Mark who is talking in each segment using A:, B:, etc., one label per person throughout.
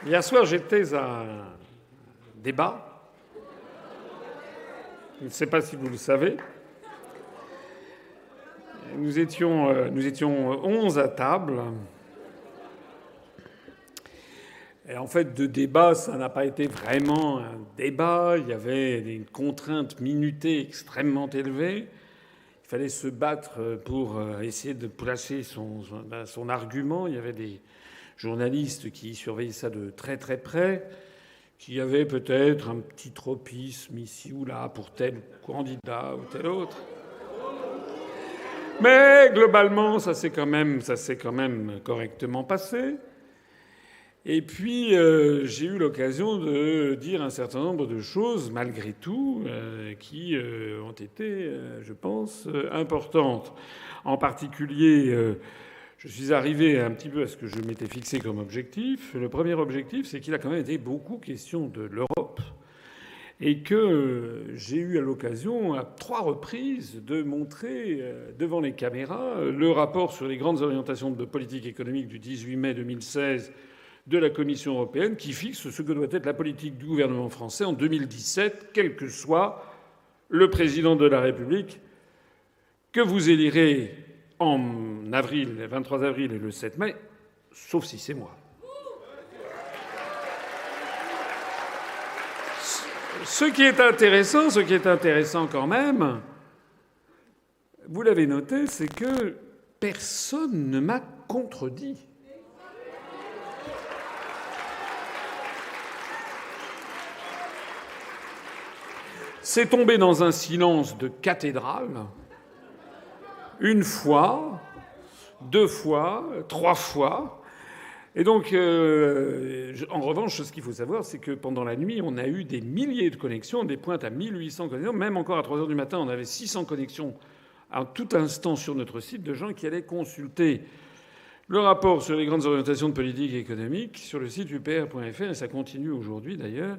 A: Hier soir, j'étais à un débat. Je ne sais pas si vous le savez. Nous étions 11 à table. Et en fait, de débat, ça n'a pas été vraiment un débat. Il y avait des contraintes minutées extrêmement élevées. Il fallait se battre pour essayer de placer son argument. Il y avait des journalistes qui surveillaient ça de très très près, qui avaient peut-être un petit tropisme ici ou là pour tel candidat ou tel autre. Mais globalement, ça s'est quand même correctement passé. Et puis, j'ai eu l'occasion de dire un certain nombre de choses, malgré tout, qui ont été, je pense, importantes. En particulier, je suis arrivé un petit peu à ce que je m'étais fixé comme objectif. Le premier objectif, c'est qu'il a quand même été beaucoup question de l'Europe et que j'ai eu à l'occasion, à 3 reprises, de montrer devant les caméras le rapport sur les grandes orientations de politique économique du 18 mai 2016 de la Commission européenne qui fixe ce que doit être la politique du gouvernement français en 2017, quel que soit le président de la République que vous élirez en avril, le 23 avril et le 7 mai, sauf si c'est moi. Ce qui est intéressant quand même, vous l'avez noté, c'est que personne ne m'a contredit. C'est tombé dans un silence de cathédrale. Une fois, 2 fois, 3 fois. Et donc, en revanche, ce qu'il faut savoir, c'est que pendant la nuit, on a eu des milliers de connexions, des pointes à 1800 connexions. Même encore à 3 heures du matin, on avait 600 connexions à tout instant sur notre site de gens qui allaient consulter le rapport sur les grandes orientations de politique économique sur le site upr.fr. Et ça continue aujourd'hui, d'ailleurs,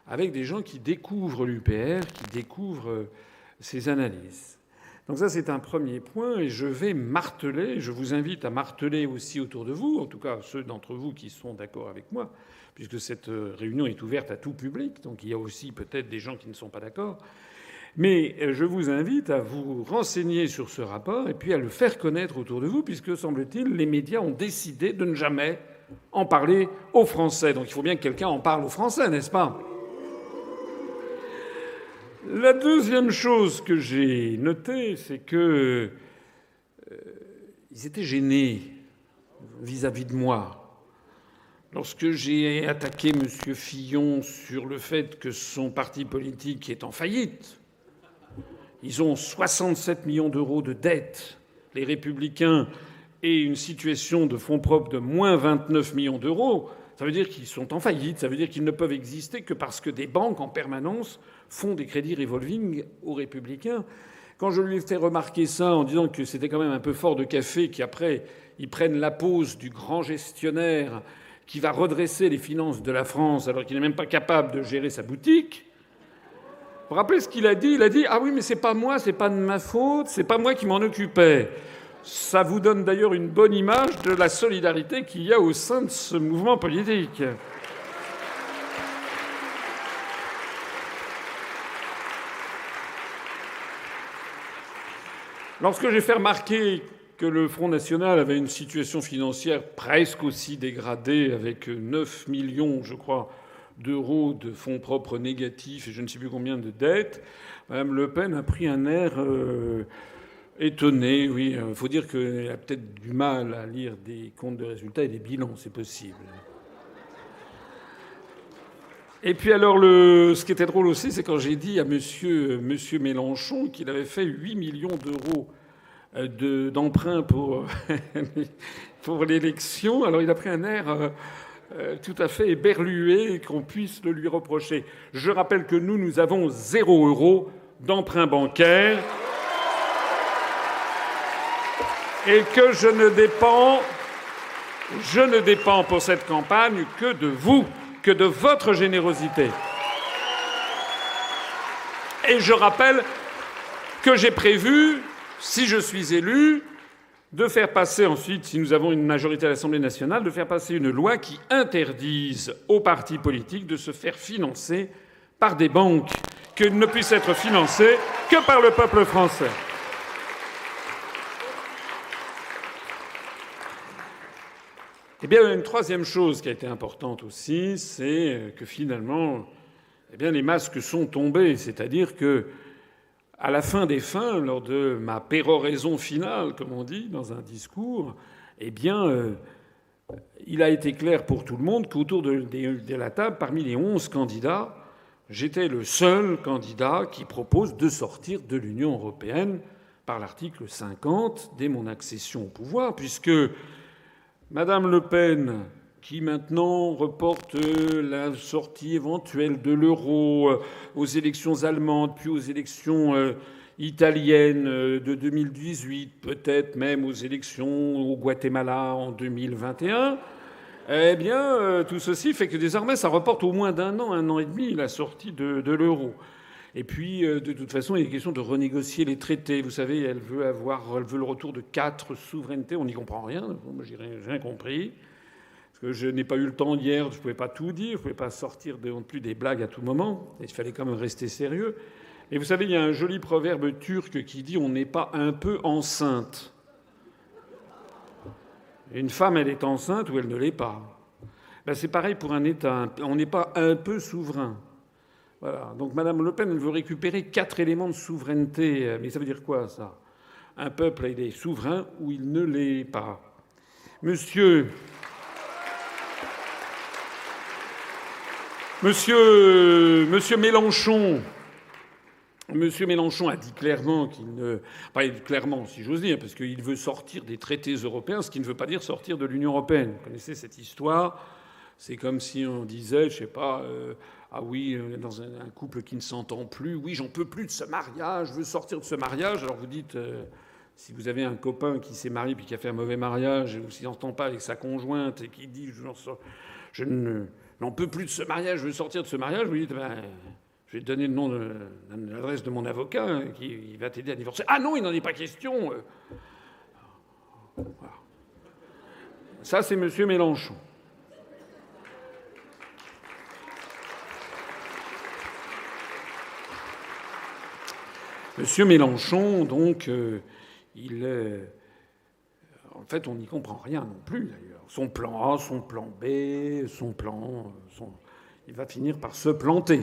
A: avec des gens qui découvrent l'UPR, qui découvrent ses analyses. Donc ça, c'est un premier point, et je vais marteler, je vous invite à marteler aussi autour de vous, en tout cas ceux d'entre vous qui sont d'accord avec moi, puisque cette réunion est ouverte à tout public, donc il y a aussi peut-être des gens qui ne sont pas d'accord. Mais je vous invite à vous renseigner sur ce rapport et puis à le faire connaître autour de vous, puisque, semble-t-il, les médias ont décidé de ne jamais en parler aux Français. Donc il faut bien que quelqu'un en parle aux Français, n'est-ce pas ? La deuxième chose que j'ai notée, c'est que ils étaient gênés vis-à-vis de moi. Lorsque j'ai attaqué M. Fillon sur le fait que son parti politique est en faillite, ils ont 67 millions d'euros de dettes, les Républicains, et une situation de fonds propres de moins 29 millions d'euros, ça veut dire qu'ils sont en faillite, ça veut dire qu'ils ne peuvent exister que parce que des banques, en permanence, font des crédits revolving aux Républicains. Quand je lui ai fait remarquer ça en disant que c'était quand même un peu fort de café qu'après ils prennent la pose du grand gestionnaire qui va redresser les finances de la France alors qu'il n'est même pas capable de gérer sa boutique, vous vous rappelez ce qu'il a dit ? Il a dit « Ah oui, mais c'est pas moi, c'est pas de ma faute, c'est pas moi qui m'en occupais ». Ça vous donne d'ailleurs une bonne image de la solidarité qu'il y a au sein de ce mouvement politique. Lorsque j'ai fait remarquer que le Front national avait une situation financière presque aussi dégradée, avec 9 millions, je crois, d'euros de fonds propres négatifs et je ne sais plus combien de dettes, Mme Le Pen a pris un air étonné. Oui, il faut dire qu'elle a peut-être du mal à lire des comptes de résultats et des bilans, c'est possible. Et puis alors, ce qui était drôle aussi, c'est quand j'ai dit à monsieur Mélenchon qu'il avait fait 8 millions d'euros d'emprunt pour l'élection. Alors il a pris un air tout à fait éberlué qu'on puisse le lui reprocher. Je rappelle que nous avons 0 euro d'emprunt bancaire et que je ne dépends pour cette campagne que de vous, que de votre générosité. Et je rappelle que j'ai prévu, si je suis élu, de faire passer ensuite, si nous avons une majorité à l'Assemblée nationale, de faire passer une loi qui interdise aux partis politiques de se faire financer par des banques, qu'ils ne puissent être financés que par le peuple français. Eh bien, une troisième chose qui a été importante aussi, c'est que finalement, eh bien, les masques sont tombés. C'est-à-dire que, à la fin des fins, lors de ma péroraison finale, comme on dit, dans un discours, eh bien, il a été clair pour tout le monde qu'autour de la table, parmi les 11 candidats, j'étais le seul candidat qui propose de sortir de l'Union européenne par l'article 50 dès mon accession au pouvoir, puisque Madame Le Pen, qui maintenant reporte la sortie éventuelle de l'euro aux élections allemandes, puis aux élections italiennes de 2018, peut-être même aux élections au Guatemala en 2021, eh bien, tout ceci fait que désormais, ça reporte au moins d'un an, 1 an et demi, la sortie de l'euro. Et puis, de toute façon, il est question de renégocier les traités. Vous savez, elle veut le retour de 4 souverainetés. On n'y comprend rien. Moi, j'ai rien compris. Parce que je n'ai pas eu le temps hier. Je ne pouvais pas tout dire. Je ne pouvais pas sortir non plus des blagues à tout moment. Il fallait quand même rester sérieux. Et vous savez, il y a un joli proverbe turc qui dit « on n'est pas un peu enceinte ». Une femme, elle est enceinte ou elle ne l'est pas. Ben, c'est pareil pour un État. On n'est pas un peu souverain. Voilà. Donc Mme Le Pen, elle veut récupérer 4 éléments de souveraineté. Mais ça veut dire quoi, ça? Un peuple, il est souverain ou il ne l'est pas. Monsieur Mélenchon. Monsieur Mélenchon a dit clairement qu'il ne... Pas clairement, si j'ose dire, parce qu'il veut sortir des traités européens, ce qui ne veut pas dire sortir de l'Union européenne. Vous connaissez cette histoire? C'est comme si on disait, je sais pas... Ah oui, dans un couple qui ne s'entend plus. Oui, j'en peux plus de ce mariage, je veux sortir de ce mariage. Alors vous dites, si vous avez un copain qui s'est marié puis qui a fait un mauvais mariage, ou s'il n'entend pas avec sa conjointe et qui dit je n'en peux plus de ce mariage, je veux sortir de ce mariage, vous dites, ben, je vais te donner le nom l'adresse de mon avocat qui va t'aider à divorcer. Ah non, il n'en est pas question. Voilà. Ça, c'est M. Mélenchon. Monsieur Mélenchon, donc, en fait, on n'y comprend rien non plus, d'ailleurs. Son plan A, son plan B, il va finir par se planter.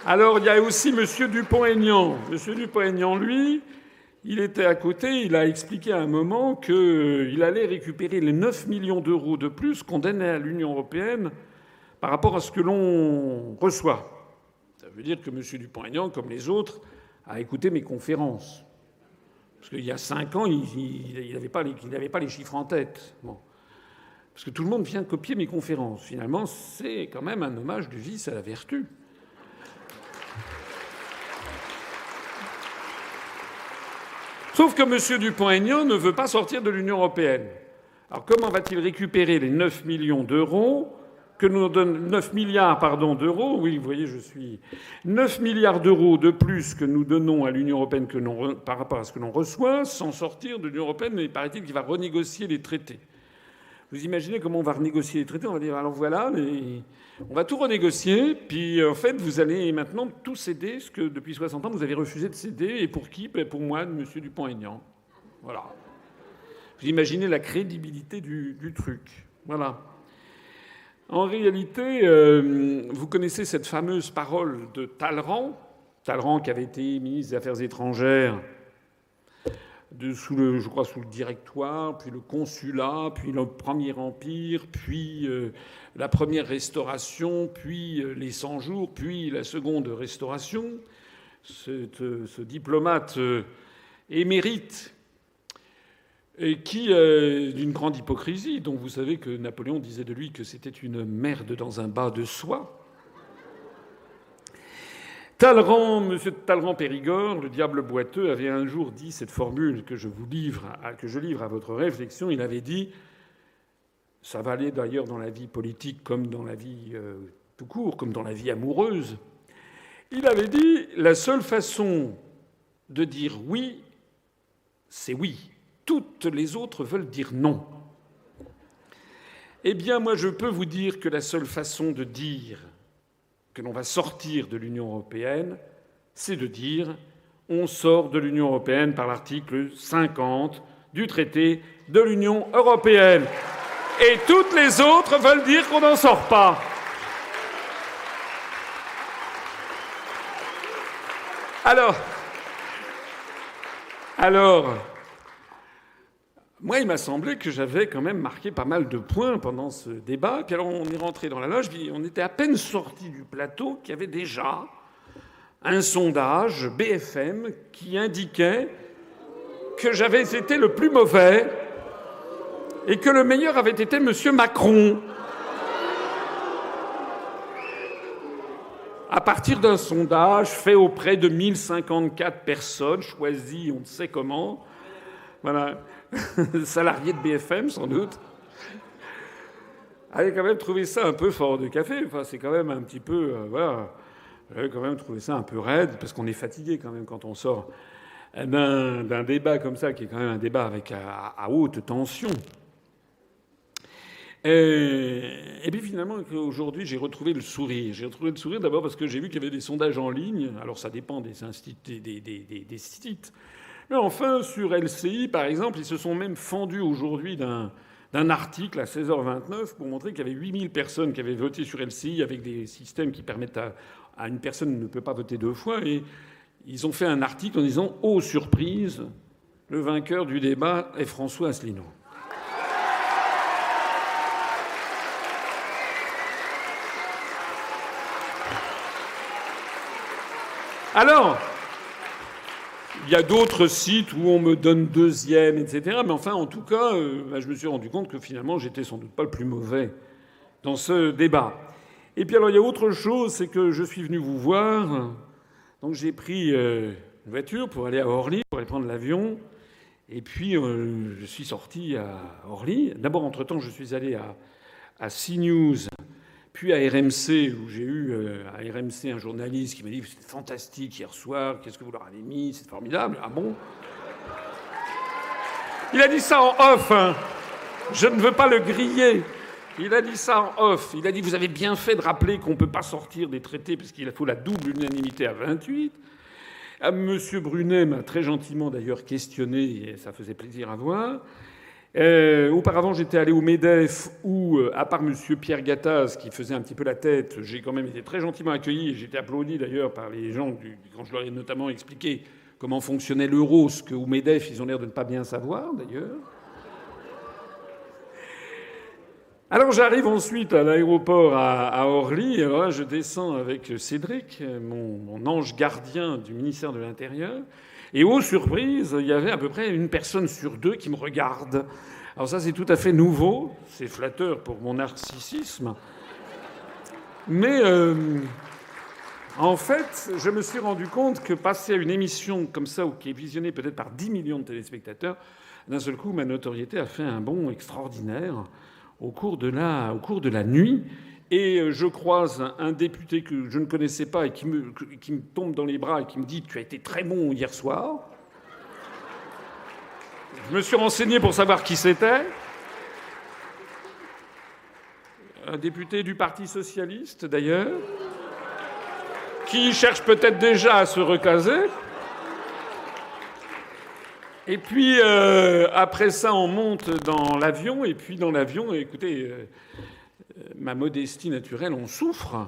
A: Alors, il y a aussi Monsieur Dupont-Aignan. Monsieur Dupont-Aignan, lui, il était à côté, il a expliqué à un moment qu'il allait récupérer les 9 millions d'euros de plus qu'on donnait à l'Union européenne par rapport à ce que l'on reçoit. Ça veut dire que M. Dupont-Aignan, comme les autres, a écouté mes conférences. Parce qu'il y a 5 ans, il n'avait pas les chiffres en tête. Bon. Parce que tout le monde vient copier mes conférences. Finalement, c'est quand même un hommage du vice à la vertu. Sauf que M. Dupont-Aignan ne veut pas sortir de l'Union européenne. Alors comment va-t-il récupérer les 9 millions d'euros que nous donne 9 milliards d'euros, oui, vous voyez, 9 milliards d'euros de plus que nous donnons à l'Union européenne par rapport à ce que l'on reçoit, sans sortir de l'Union européenne, mais paraît-il qu'il va renégocier les traités. Vous imaginez comment on va renégocier les traités? On va dire, alors voilà, on va tout renégocier, puis en fait, vous allez maintenant tout céder, ce que depuis 60 ans, vous avez refusé de céder. Et pour qui? Pour moi, M. Dupont-Aignan. Voilà. Vous imaginez la crédibilité du truc. Voilà. En réalité, vous connaissez cette fameuse parole de Talleyrand qui avait été ministre des Affaires étrangères sous le Directoire, puis le Consulat, puis le Premier Empire, puis la Première Restauration, puis les 100 jours, puis la Seconde Restauration. Ce diplomate émérite et qui, d'une grande hypocrisie, dont vous savez que Napoléon disait de lui que c'était une merde dans un bas de soie. M. Talleyrand-Périgord, le diable boiteux, avait un jour dit cette formule que je livre à votre réflexion. Il avait dit, ça va aller d'ailleurs dans la vie politique comme dans la vie tout court, comme dans la vie amoureuse. Il avait dit, la seule façon de dire oui, c'est oui. Toutes les autres veulent dire non. Eh bien, moi, je peux vous dire que la seule façon de dire que l'on va sortir de l'Union européenne, c'est de dire on sort de l'Union européenne par l'article 50 du traité de l'Union européenne. Et toutes les autres veulent dire qu'on n'en sort pas. Alors, moi, il m'a semblé que j'avais quand même marqué pas mal de points pendant ce débat. Puis alors, on est rentré dans la loge, puis on était à peine sorti du plateau qu'il y avait déjà un sondage BFM qui indiquait que j'avais été le plus mauvais et que le meilleur avait été M. Macron. À partir d'un sondage fait auprès de 1054 personnes, choisies on ne sait comment, voilà, salariés de BFM sans doute, j'avais quand même trouvé ça un peu fort de café. Enfin, c'est quand même un petit peu, voilà, j'avais quand même trouvé ça un peu raide, parce qu'on est fatigué quand même quand on sort d'un débat comme ça, qui est quand même un débat avec à haute tension. Et puis finalement, aujourd'hui, j'ai retrouvé le sourire. J'ai retrouvé le sourire d'abord parce que j'ai vu qu'il y avait des sondages en ligne. Alors ça dépend des sites. Mais enfin, sur LCI, par exemple, ils se sont même fendus aujourd'hui d'un article à 16h29 pour montrer qu'il y avait 8000 personnes qui avaient voté sur LCI avec des systèmes qui permettent à une personne ne peut pas voter deux fois. Et ils ont fait un article en disant « Oh, surprise, le vainqueur du débat est François Asselineau ». Alors, il y a d'autres sites où on me donne deuxième, etc. Mais enfin, en tout cas, je me suis rendu compte que finalement, j'étais sans doute pas le plus mauvais dans ce débat. Et puis alors, il y a autre chose, c'est que je suis venu vous voir. Donc j'ai pris une voiture pour aller à Orly, pour aller prendre l'avion. Et puis, je suis sorti à Orly. D'abord, entre-temps, je suis allé à CNews, puis à RMC, où j'ai eu à RMC un journaliste qui m'a dit « C'était fantastique hier soir, qu'est-ce que vous leur avez mis, c'est formidable. » Ah bon? Il a dit ça en off, hein. Je ne veux pas le griller. Il a dit ça en off. Il a dit « Vous avez bien fait de rappeler qu'on ne peut pas sortir des traités parce qu'il faut la double unanimité à 28. » Monsieur Brunet m'a très gentiment d'ailleurs questionné, et ça faisait plaisir à voir. Auparavant, j'étais allé au MEDEF où, à part M. Pierre Gattaz, qui faisait un petit peu la tête, j'ai quand même été très gentiment accueilli. J'ai été applaudi d'ailleurs par les gens quand je leur ai notamment expliqué comment fonctionnait l'euro, ce qu'au MEDEF, ils ont l'air de ne pas bien savoir d'ailleurs. Alors j'arrive ensuite à l'aéroport à Orly, et alors là, je descends avec Cédric, mon ange gardien du ministère de l'Intérieur. Et aux surprises, il y avait à peu près une personne sur deux qui me regarde. Alors ça, c'est tout à fait nouveau. C'est flatteur pour mon narcissisme. Mais en fait, je me suis rendu compte que passer à une émission comme ça, ou qui est visionnée peut-être par 10 millions de téléspectateurs, d'un seul coup, ma notoriété a fait un bond extraordinaire au cours de la nuit. Et je croise un député que je ne connaissais pas et qui me tombe dans les bras et qui me dit « Tu as été très bon hier soir ». Je me suis renseigné pour savoir qui c'était. Un député du Parti socialiste, d'ailleurs, qui cherche peut-être déjà à se recaser. Et puis, après ça, on monte dans l'avion. Et puis, dans l'avion, écoutez... ma modestie naturelle, on souffre.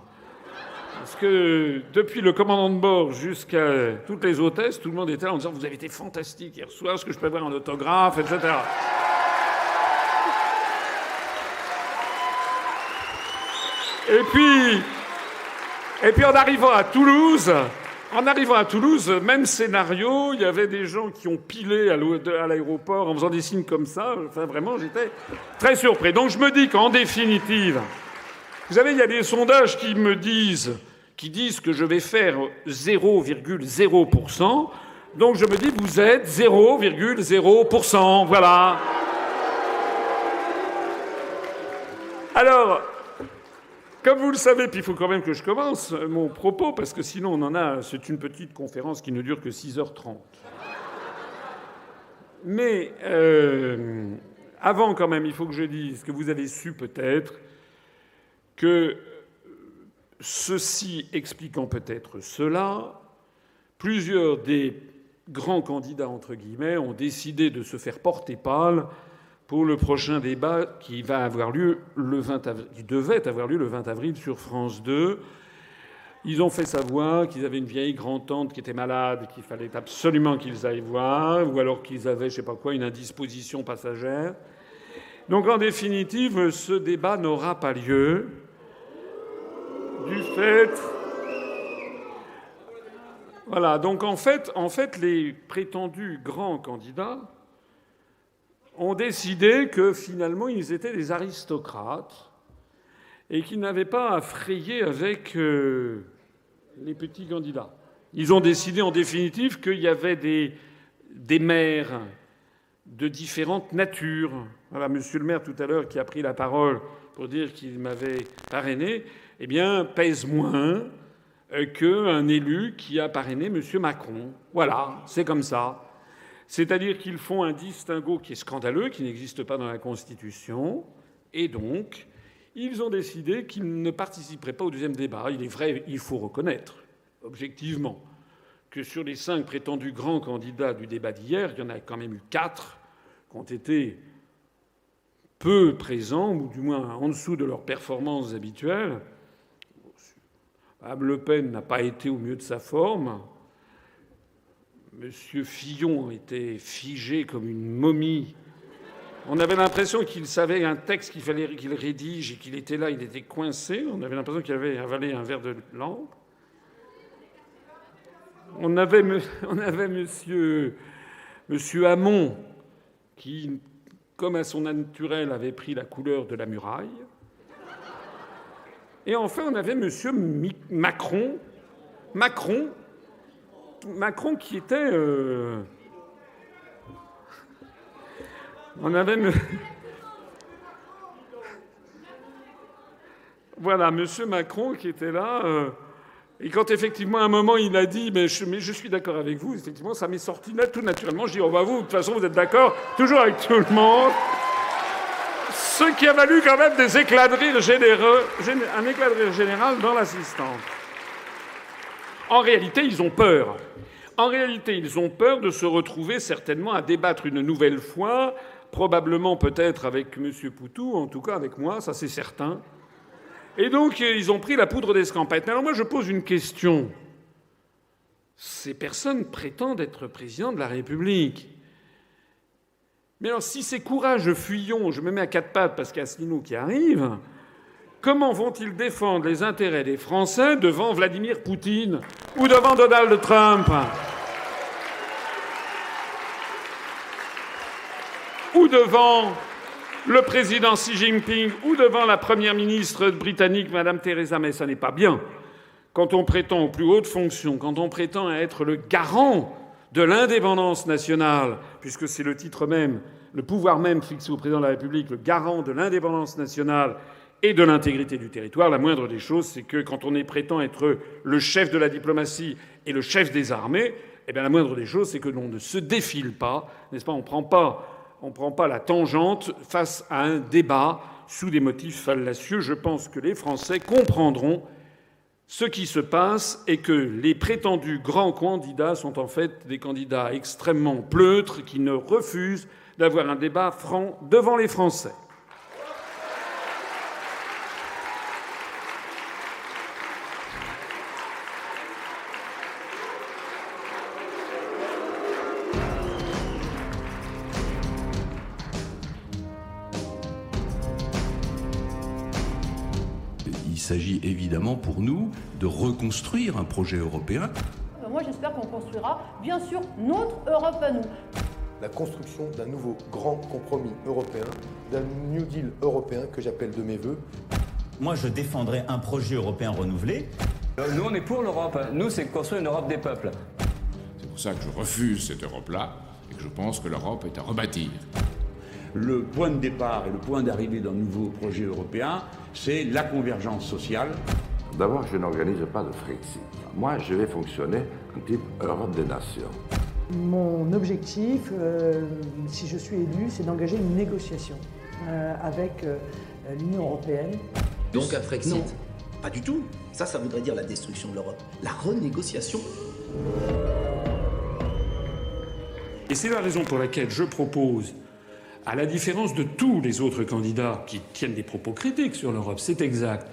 A: Parce que depuis le commandant de bord jusqu'à toutes les hôtesses, tout le monde était là en disant « Vous avez été fantastique hier soir, est-ce que je peux avoir un autographe ?» etc. Et puis en arrivant à Toulouse, même scénario, il y avait des gens qui ont pilé à l'aéroport en faisant des signes comme ça. Enfin, vraiment, j'étais très surpris. Donc je me dis qu'en définitive, vous savez, il y a des sondages qui disent que je vais faire 0,0%. Donc je me dis, vous êtes 0,0%. Voilà. Alors, comme vous le savez, puis il faut quand même que je commence mon propos, parce que sinon c'est une petite conférence qui ne dure que 6h30. Mais avant, quand même, il faut que je dise que vous avez su peut-être que ceci expliquant peut-être cela, plusieurs des grands candidats, entre guillemets, ont décidé de se faire porter pâle pour le prochain débat qui devait avoir lieu le 20 avril sur France 2. Ils ont fait savoir qu'ils avaient une vieille grand-tante qui était malade, qu'il fallait absolument qu'ils aillent voir, ou alors qu'ils avaient, je sais pas quoi, une indisposition passagère. Donc en définitive, ce débat n'aura pas lieu du fait... Voilà, donc en fait, les prétendus grands candidats ont décidé que finalement ils étaient des aristocrates et qu'ils n'avaient pas à frayer avec les petits candidats. Ils ont décidé en définitive qu'il y avait des maires de différentes natures. Voilà, monsieur le maire tout à l'heure qui a pris la parole pour dire qu'il m'avait parrainé, eh bien, pèse moins qu'un élu qui a parrainé M. Macron. Voilà, c'est comme ça. C'est-à-dire qu'ils font un distinguo qui est scandaleux, qui n'existe pas dans la Constitution, et donc ils ont décidé qu'ils ne participeraient pas au deuxième débat. Il est vrai, il faut reconnaître, objectivement, que sur les 5 prétendus grands candidats du débat d'hier, il y en a quand même eu 4 qui ont été peu présents, ou du moins en dessous de leurs performances habituelles. Mme Le Pen n'a pas été au mieux de sa forme. M. Fillon était figé comme une momie. On avait l'impression qu'il savait un texte qu'il fallait qu'il rédige et qu'il était là, il était coincé. On avait l'impression qu'il avait avalé un verre de lampe. On avait monsieur Hamon qui, comme à son naturel, avait pris la couleur de la muraille. Et enfin, on avait monsieur Macron qui était... On avait... Voilà, monsieur Macron qui était là... Et quand effectivement, à un moment, il a dit « mais je suis d'accord avec vous », effectivement, ça m'est sorti là tout naturellement. Je dis « oh bah vous, de toute façon, vous êtes d'accord toujours avec tout le monde ». Ce qui a valu quand même des éclats de rire généreux, un éclat de rire général dans l'assistance. En réalité, ils ont peur. En réalité, ils ont peur de se retrouver certainement à débattre une nouvelle fois, probablement peut-être avec M. Poutou, en tout cas avec moi, ça c'est certain. Et donc, ils ont pris la poudre d'escampette. Alors moi, je pose une question. Ces personnes prétendent être président de la République. Mais alors, si c'est courage fuyons, je me mets à 4 pattes parce qu'il y a Asselineau qui arrive, comment vont-ils défendre les intérêts des Français devant Vladimir Poutine ou devant Donald Trump ou devant le président Xi Jinping ou devant la première ministre britannique, Mme Theresa May? Ça n'est pas bien. Quand on prétend aux plus hautes fonctions, quand on prétend être le garant de l'indépendance nationale, puisque c'est le titre même, le pouvoir même fixé au président de la République, le garant de l'indépendance nationale et de l'intégrité du territoire, la moindre des choses, c'est que quand on prétend être le chef de la diplomatie et le chef des armées, eh bien la moindre des choses, c'est que l'on ne se défile pas, n'est-ce pas ? On prend pas la tangente face à un débat sous des motifs fallacieux. Je pense que les Français comprendront ce qui se passe et que les prétendus grands candidats sont en fait des candidats extrêmement pleutres qui ne refusent d'avoir un débat franc devant les Français.
B: Il s'agit évidemment pour nous de reconstruire un projet européen.
C: Moi j'espère qu'on construira bien sûr notre Europe à nous.
D: La construction d'un nouveau grand compromis européen, d'un New Deal européen que j'appelle de mes vœux.
E: Moi je défendrai un projet européen renouvelé.
F: Nous on est pour l'Europe, nous c'est construire une Europe des peuples.
G: C'est pour ça que je refuse cette Europe-là et que je pense que l'Europe est à rebâtir.
B: Le point de départ et le point d'arrivée d'un nouveau projet européen, c'est la convergence sociale.
H: D'abord, je n'organise pas de Frexit. Moi, je vais fonctionner en type Europe des nations. Mon objectif, si je suis élu, c'est d'engager une négociation avec l'Union européenne.
I: Donc un Frexit?
J: Non, pas du tout. Ça voudrait dire la destruction de l'Europe. La renégociation.
A: Et c'est la raison pour laquelle je propose, à la différence de tous les autres candidats qui tiennent des propos critiques sur l'Europe, c'est exact.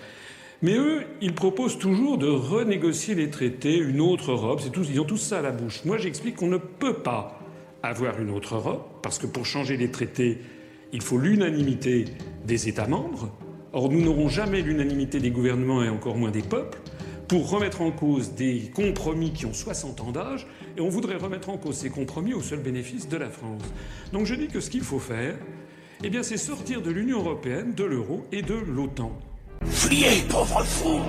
A: Mais eux, ils proposent toujours de renégocier les traités, une autre Europe, ils ont tous ça à la bouche. Moi, j'explique qu'on ne peut pas avoir une autre Europe, parce que pour changer les traités, il faut l'unanimité des États membres. Or, nous n'aurons jamais l'unanimité des gouvernements et encore moins des peuples pour remettre en cause des compromis qui ont 60 ans d'âge, et on voudrait remettre en cause ces compromis au seul bénéfice de la France. Donc je dis que ce qu'il faut faire, eh bien, c'est sortir de l'Union européenne, de l'euro et de l'OTAN.
K: Fuyez, pauvre fou!